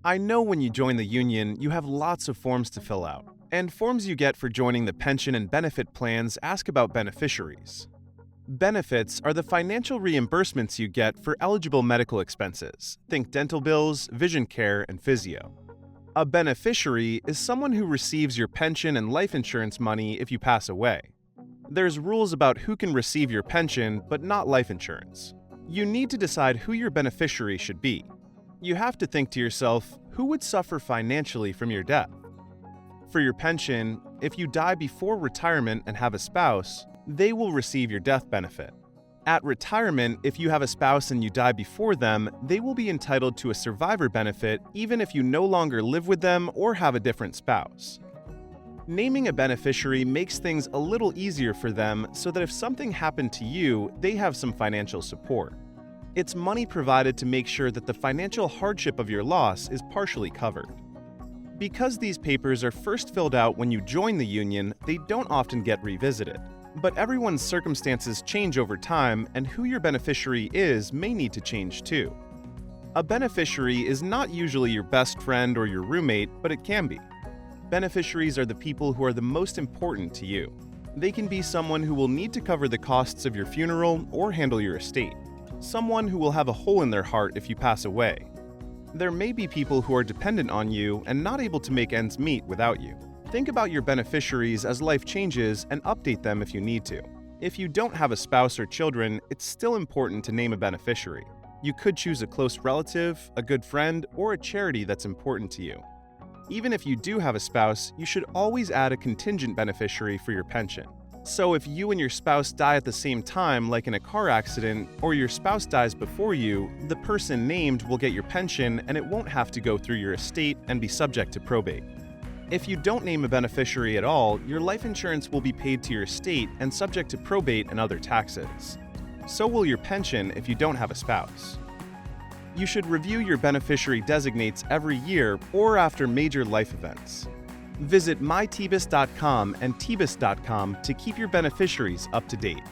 I know when you join the union, you have lots of forms to fill out, and forms you get for joining the pension and benefit plans ask about beneficiaries. Benefits are the financial reimbursements you get for eligible medical expenses. Think dental bills, vision care, and physio. A beneficiary is someone who receives your pension and life insurance money if you pass away. There's rules about who can receive your pension, but not life insurance. You need to decide who your beneficiary should be. You have to think to yourself, who would suffer financially from your death? For your pension, if you die before retirement and have a spouse, they will receive your death benefit. At retirement, if you have a spouse and you die before them, they will be entitled to a survivor benefit even if you no longer live with them or have a different spouse. Naming a beneficiary makes things a little easier for them so that if something happened to you, they have some financial support. It's money provided to make sure that the financial hardship of your loss is partially covered. Because these papers are first filled out when you join the union, they don't often get revisited. But everyone's circumstances change over time, and who your beneficiary is may need to change too. A beneficiary is not usually your best friend or your roommate, but it can be. Beneficiaries are the people who are the most important to you. They can be someone who will need to cover the costs of your funeral or handle your estate. Someone who will have a hole in their heart if you pass away. There may be people who are dependent on you and not able to make ends meet without you. Think about your beneficiaries as life changes and update them if you need to. If you don't have a spouse or children, it's still important to name a beneficiary. You could choose a close relative, a good friend, or a charity that's important to you. Even if you do have a spouse, you should always add a contingent beneficiary for your pension. So if you and your spouse die at the same time, like in a car accident, or your spouse dies before you, the person named will get your pension and it won't have to go through your estate and be subject to probate. If you don't name a beneficiary at all, your life insurance will be paid to your estate and subject to probate and other taxes. So will your pension if you don't have a spouse. You should review your beneficiary designates every year or after major life events. Visit mytbis.com and tbis.com to keep your beneficiaries up to date.